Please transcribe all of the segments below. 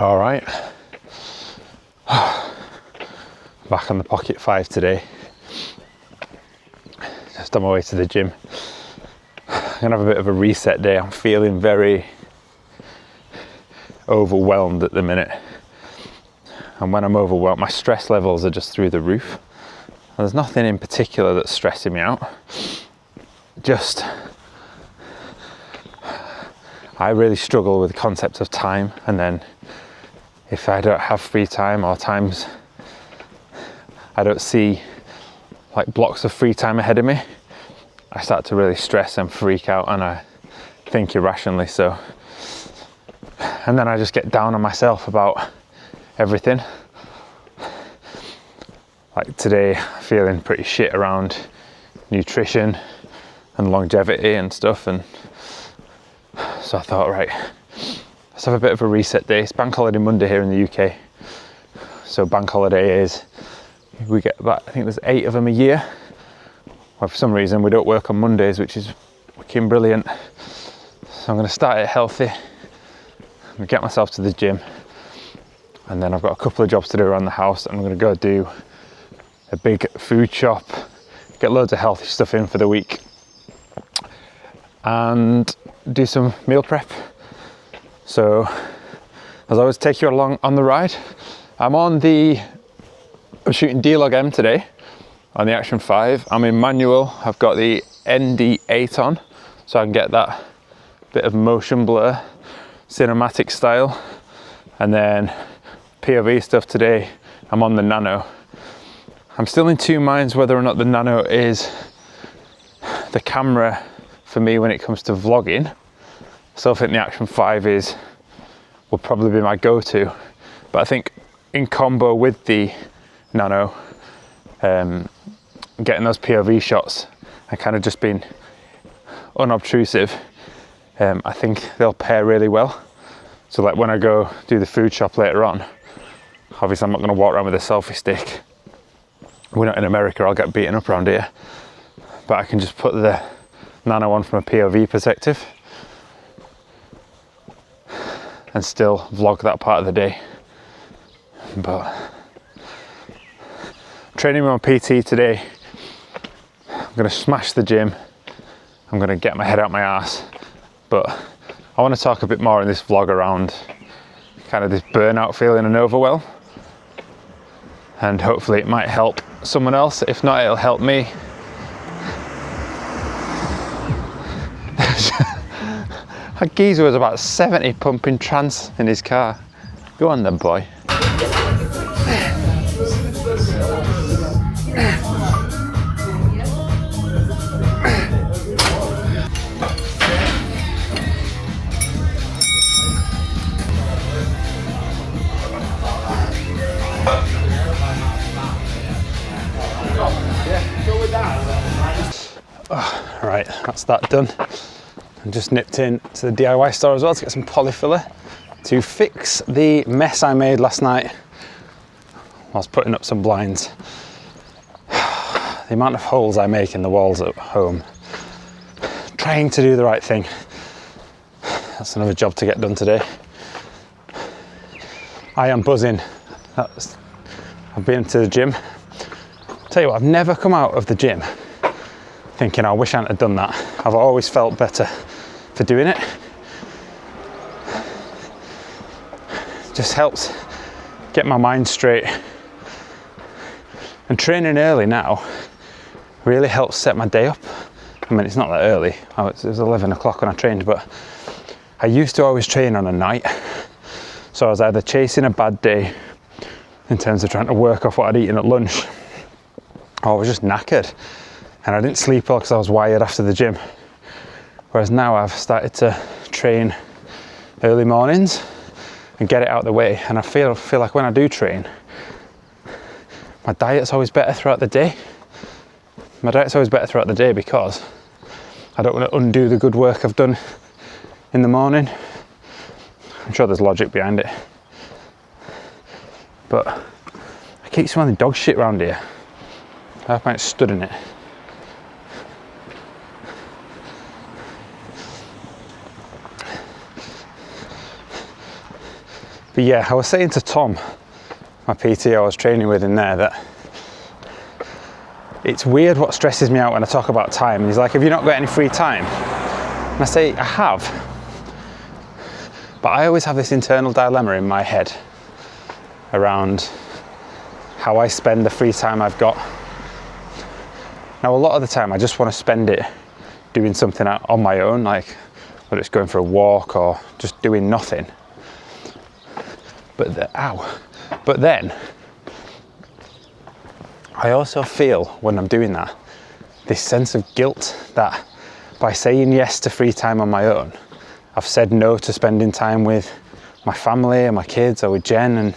All right, back on the Pocket 5 today. Just on my way to the gym. I'm gonna have a bit of a reset day. I'm feeling very overwhelmed at the minute. And when I'm overwhelmed, my stress levels are just through the roof. There's nothing in particular that's stressing me out. Just, I really struggle with the concept of time, and then if I don't have free time, or times I don't see like blocks of free time ahead of me, I start to really stress and freak out, and I think irrationally so. And then I just get down on myself about everything. Like today, feeling pretty shit around nutrition and longevity and stuff, and so I thought, right, let's have a bit of a reset day. It's Bank Holiday Monday here in the UK. So bank holiday is, we get about, I think there's 8 of them a year. Well, for some reason we don't work on Mondays, which is fucking brilliant. So I'm gonna start it healthy. I'm gonna get myself to the gym, and then I've got a couple of jobs to do around the house. I'm gonna go do a big food shop, get loads of healthy stuff in for the week, and do some meal prep. So as I always, take you along on the ride. I'm shooting D-Log M today on the Action 5. I'm in manual. I've got the ND8 on, so I can get that bit of motion blur, cinematic style. And then POV stuff today, I'm on the Nano. I'm still in two minds whether or not the Nano is the camera for me when it comes to vlogging. I still think the Action 5 will probably be my go-to, but I think in combo with the Nano, getting those POV shots and kind of just being unobtrusive, I think they'll pair really well. So like when I go do the food shop later on, obviously I'm not going to walk around with a selfie stick. We're not in America, I'll get beaten up around here. But I can just put the Nano on from a POV perspective and still vlog that part of the day. But training with my PT today. I'm gonna smash the gym. I'm gonna get my head out my ass. But I want to talk a bit more in this vlog around kind of this burnout feeling and overwhelm. And hopefully it might help someone else. If not, it'll help me. That geezer was about 70 pumping trance in his car. Go on then, boy. Right, that's that done. I just nipped in to the DIY store as well to get some polyfiller to fix the mess I made last night whilst putting up some blinds. The amount of holes I make in the walls at home, trying to do the right thing. That's another job to get done today. I am buzzing. I've been to the gym. Tell you what, I've never come out of the gym thinking, I wish I hadn't done that. I've always felt better for doing it. Just helps get my mind straight. And training early now really helps set my day up. I mean, it's not that early. It was 11 o'clock when I trained, but I used to always train on a night. So I was either chasing a bad day in terms of trying to work off what I'd eaten at lunch, or I was just knackered. And I didn't sleep well because I was wired after the gym. Whereas now I've started to train early mornings and get it out of the way. And I feel like when I do train, my diet's always better throughout the day. My diet's always better throughout the day because I don't want to undo the good work I've done in the morning. I'm sure there's logic behind it. But I keep smelling dog shit around here. I hope I ain't stood in it. But yeah, I was saying to Tom, my PT I was training with in there, that it's weird what stresses me out when I talk about time. He's like, have you not got any free time? And I say, I have. But I always have this internal dilemma in my head around how I spend the free time I've got. Now, a lot of the time I just want to spend it doing something on my own, like whether it's going for a walk or just doing nothing. But then I also feel when I'm doing that, this sense of guilt that by saying yes to free time on my own, I've said no to spending time with my family or my kids or with Jen, and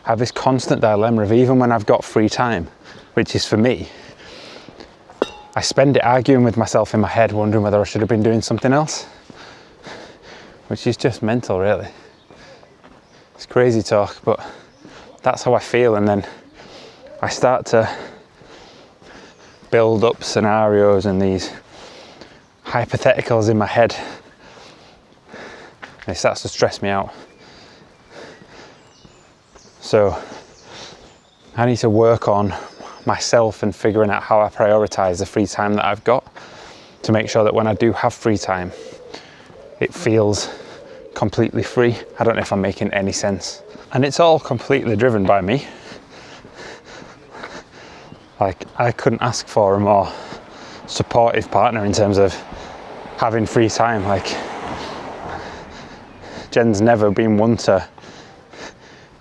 I have this constant dilemma of, even when I've got free time, which is for me, I spend it arguing with myself in my head, wondering whether I should have been doing something else, which is just mental, really. It's crazy talk, but that's how I feel. And then I start to build up scenarios and these hypotheticals in my head. It starts to stress me out. So I need to work on myself and figuring out how I prioritize the free time that I've got, to make sure that when I do have free time, it feels completely free. I don't know if I'm making any sense. And it's all completely driven by me. Like, I couldn't ask for a more supportive partner in terms of having free time. Like, Jen's never been one to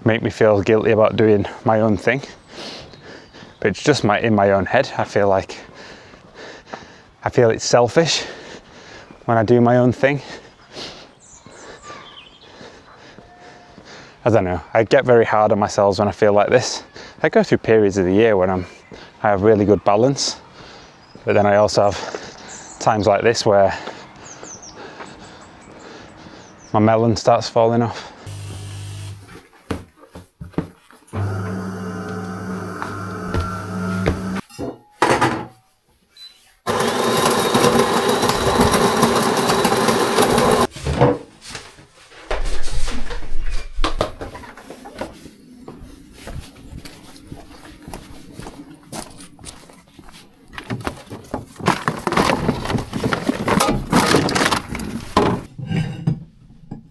make me feel guilty about doing my own thing. But it's just in my own head. I feel it's selfish when I do my own thing. I don't know. I get very hard on myself when I feel like this. I go through periods of the year when I have really good balance, but then I also have times like this where my melon starts falling off.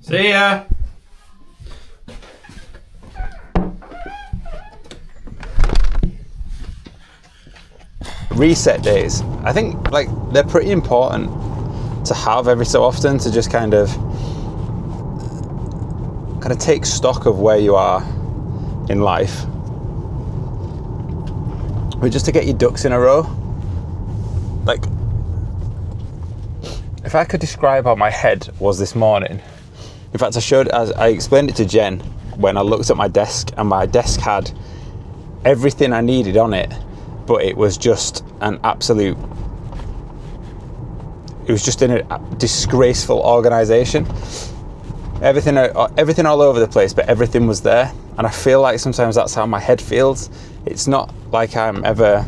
See ya! Reset days, I think, like, they're pretty important to have every so often, to just kind of take stock of where you are in life, but just to get your ducks in a row. Like, if I could describe how my head was this morning, in fact, I explained it to Jen when I looked at my desk, and my desk had everything I needed on it, but it was just in a disgraceful organisation. Everything all over the place, but everything was there. And I feel like sometimes that's how my head feels. It's not like I'm ever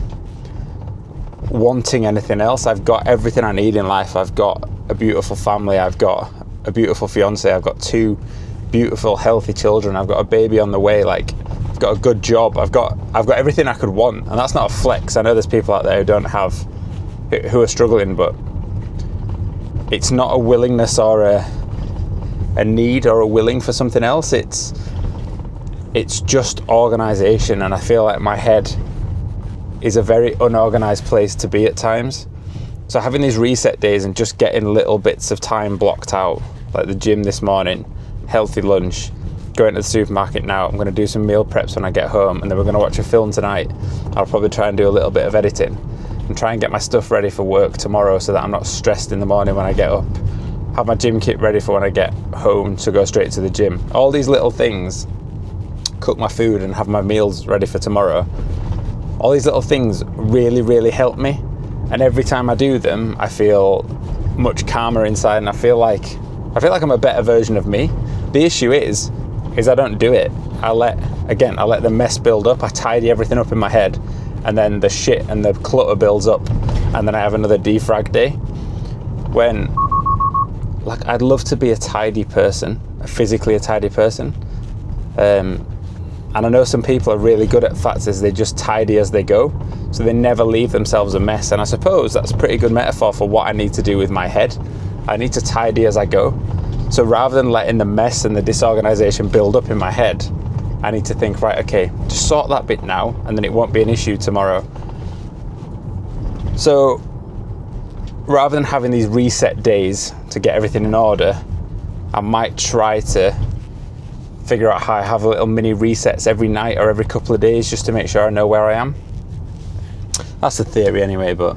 wanting anything else. I've got everything I need in life. I've got a beautiful family. I've got a beautiful fiance. I've got 2 beautiful, healthy children. I've got a baby on the way. Like, I've got a good job. I've got everything I could want. And that's not a flex. I know there's people out there who are struggling, but it's not a willingness or a need or a willing for something else. It's just organisation. And I feel like my head is a very unorganised place to be at times. So having these reset days and just getting little bits of time blocked out, like the gym this morning, healthy lunch, going to the supermarket now, I'm going to do some meal preps when I get home, and then we're going to watch a film tonight. I'll probably try and do a little bit of editing and try and get my stuff ready for work tomorrow so that I'm not stressed in the morning when I get up. Have my gym kit ready for when I get home to go straight to the gym. All these little things, cook my food and have my meals ready for tomorrow. All these little things really, really help me. And every time I do them, I feel much calmer inside, and I feel like I'm a better version of me. The issue is I don't do it. I let the mess build up. I tidy everything up in my head, and then the shit and the clutter builds up, and then I have another defrag day. When, like, I'd love to be a tidy person. physically a tidy person. And I know some people are really good at fact is they just tidy as they go, so they never leave themselves a mess. And I suppose that's a pretty good metaphor for what I need to do with my head. I need to tidy as I go. So rather than letting the mess and the disorganization build up in my head, I need to think, right, okay, just sort that bit now, and then it won't be an issue tomorrow. So rather than having these reset days to get everything in order, I might try to figure out how I have little mini resets every night or every couple of days just to make sure I know where I am. That's the theory anyway, but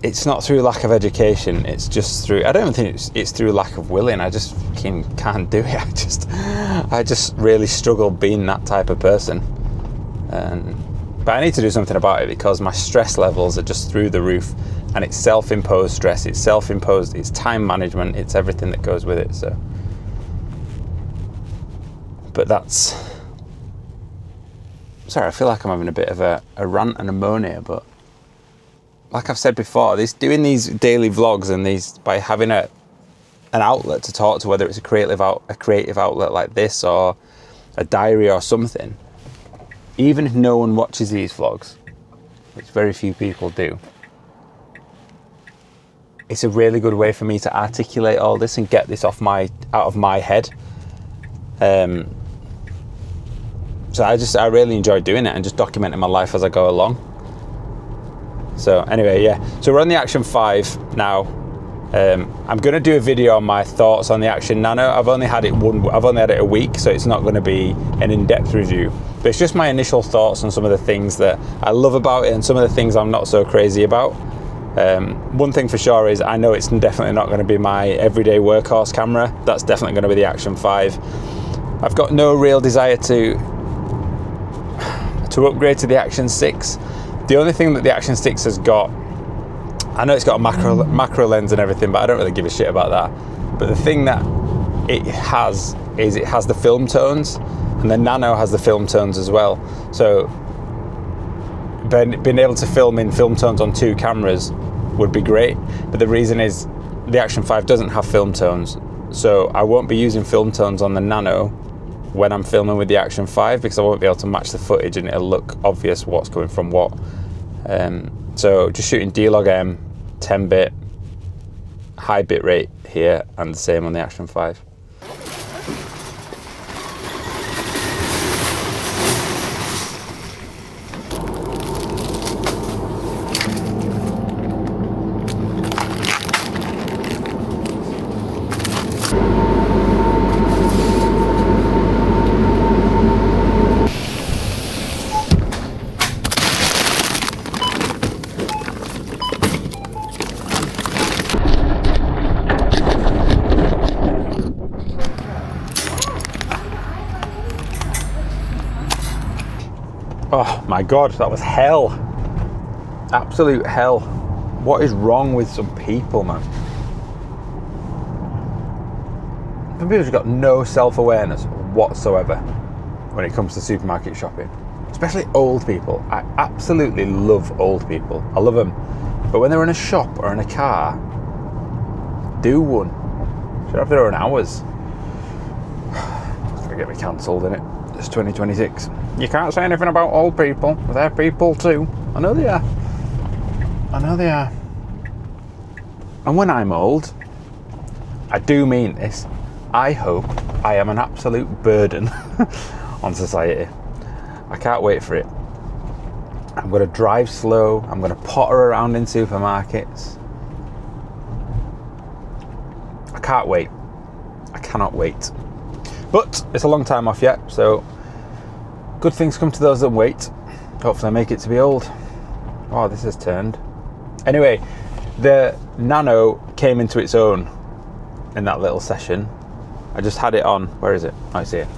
it's not through lack of education, it's just through, I don't even think it's through lack of willing. I just fucking can't do it. I just really struggle being that type of person. But I need to do something about it because my stress levels are just through the roof, and it's self-imposed stress, it's self-imposed, it's time management, it's everything that goes with it. So, but that's, sorry, I feel like I'm having a bit of a rant and a moan here, but like I've said before, doing these daily vlogs and these, by having an outlet to talk to, whether it's a creative outlet like this or a diary or something, even if no one watches these vlogs, which very few people do, it's a really good way for me to articulate all this and get this out of my head. So I really enjoy doing it and just documenting my life as I go along. So anyway, yeah. So we're on the Action 5 now. I'm going to do a video on my thoughts on the Action Nano. I've only had it a week, so it's not going to be an in-depth review. But it's just my initial thoughts on some of the things that I love about it and some of the things I'm not so crazy about. One thing for sure is I know it's definitely not going to be my everyday workhorse camera. That's definitely going to be the Action 5. I've got no real desire to upgrade to the Action 6. The only thing that the Action 6 has got, I know it's got a macro lens and everything, but I don't really give a shit about that. But the thing that it has is it has the film tones, and the Nano has the film tones as well. So being able to film in film tones on 2 cameras would be great. But the reason is the Action 5 doesn't have film tones. So I won't be using film tones on the Nano when I'm filming with the Action 5 because I won't be able to match the footage and it'll look obvious what's coming from what. So just shooting D-Log M, 10-bit, high bit rate here, and the same on the Action 5. Oh my God, that was hell. Absolute hell. What is wrong with some people, man? Some people have got no self-awareness whatsoever when it comes to supermarket shopping. Especially old people. I absolutely love old people. I love them. But when they're in a shop or in a car, do one. Should have their own hours. It's gonna get me cancelled, innit? It's 2026. You can't say anything about old people. They're people too. I know they are. I know they are. And when I'm old, I do mean this, I hope I am an absolute burden on society. I can't wait for it. I'm going to drive slow. I'm going to potter around in supermarkets. I can't wait. I cannot wait. But it's a long time off yet, so good things come to those that wait. Hopefully I make it to be old. Oh, this has turned. Anyway, the Nano came into its own in that little session. I just had it on, where is it? Oh, it's here.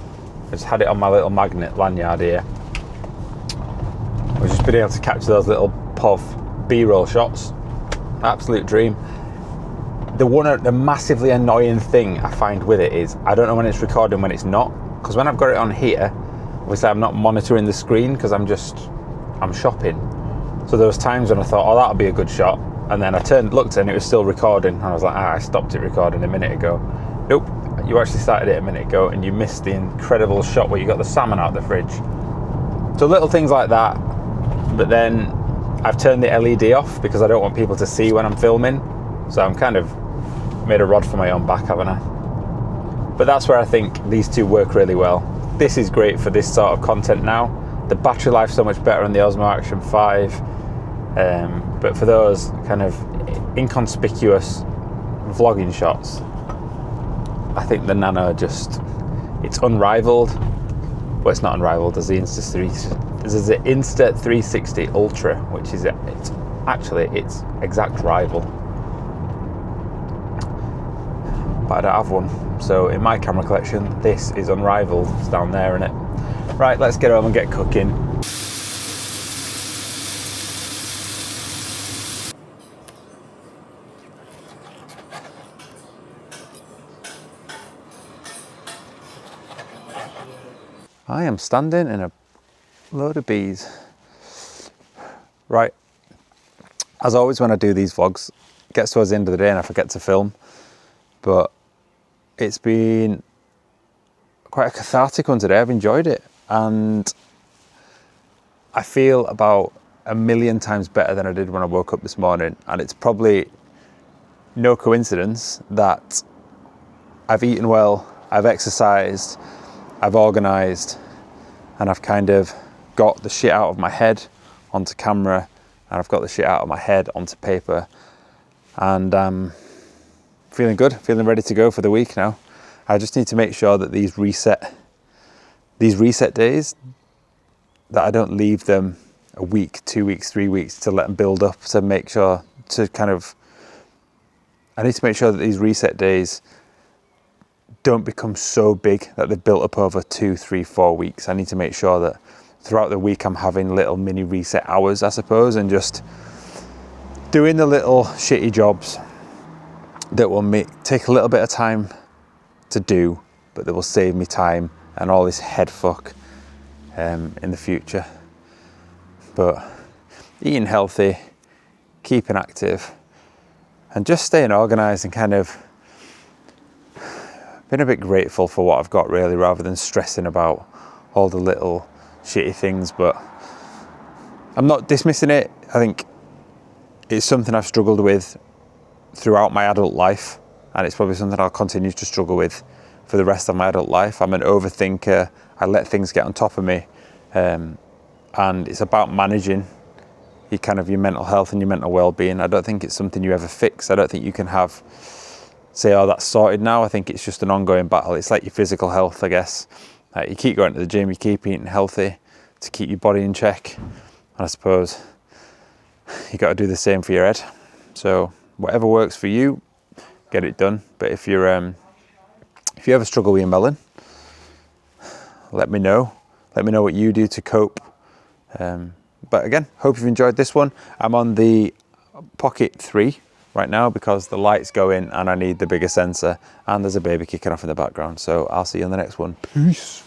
I just had it on my little magnet lanyard here. I've just been able to capture those little POV B-roll shots. Absolute dream. The massively annoying thing I find with it is I don't know when it's recording, when it's not. Because when I've got it on here, obviously I'm not monitoring the screen because I'm shopping. So there was times when I thought, oh, that'll be a good shot. And then I looked and it was still recording. I was like, I stopped it recording a minute ago. Nope, you actually started it a minute ago and you missed the incredible shot where you got the salmon out of the fridge. So little things like that. But then I've turned the LED off because I don't want people to see when I'm filming. So I'm kind of made a rod for my own back, haven't I? But that's where I think these two work really well. This is great for this sort of content now. The battery life's so much better on the Osmo Action 5. But for those kind of inconspicuous vlogging shots, I think the Nano it's unrivaled. Well, it's not unrivaled. There's the Insta360 Ultra, which is it's actually its exact rival. But I don't have one. So in my camera collection, this is unrivaled. It's down there, isn't it? Right, let's get home and get cooking. I am standing in a load of bees. Right, as always when I do these vlogs, it gets towards the end of the day and I forget to film, but it's been quite a cathartic one today. I've enjoyed it and I feel about 1,000,000 times better than I did when I woke up this morning, and it's probably no coincidence that I've eaten well, I've exercised, I've organised, and I've kind of got the shit out of my head onto camera, and I've got the shit out of my head onto paper, and feeling good, feeling ready to go for the week now. I just need to make sure that these reset days, that I don't leave them a week, 2 weeks, 3 weeks to let them build up, to make sure I need to make sure that these reset days don't become so big that they've built up over 2, 3, 4 weeks. I need to make sure that throughout the week I'm having little mini reset hours, I suppose, and just doing the little shitty jobs that will take a little bit of time to do, but that will save me time and all this head fuck in the future. But eating healthy, keeping active, and just staying organised and kind of been a bit grateful for what I've got, really, rather than stressing about all the little shitty things. But I'm not dismissing it. I think it's something I've struggled with throughout my adult life, and it's probably something I'll continue to struggle with for the rest of my adult life. I'm an overthinker. I let things get on top of me, and it's about managing your mental health and your mental well-being. I don't think it's something you ever fix. I don't think you can say, oh, that's sorted now. I think it's just an ongoing battle. It's like your physical health, I guess. You keep going to the gym, you keep eating healthy to keep your body in check. And I suppose you got to do the same for your head. So whatever works for you, get it done. But if you ever struggle with your melon, let me know. Let me know what you do to cope. But again, hope you've enjoyed this one. I'm on the Pocket 3 right now because the lights go in and I need the bigger sensor, and there's a baby kicking off in the background. So I'll see you on the next one. Peace.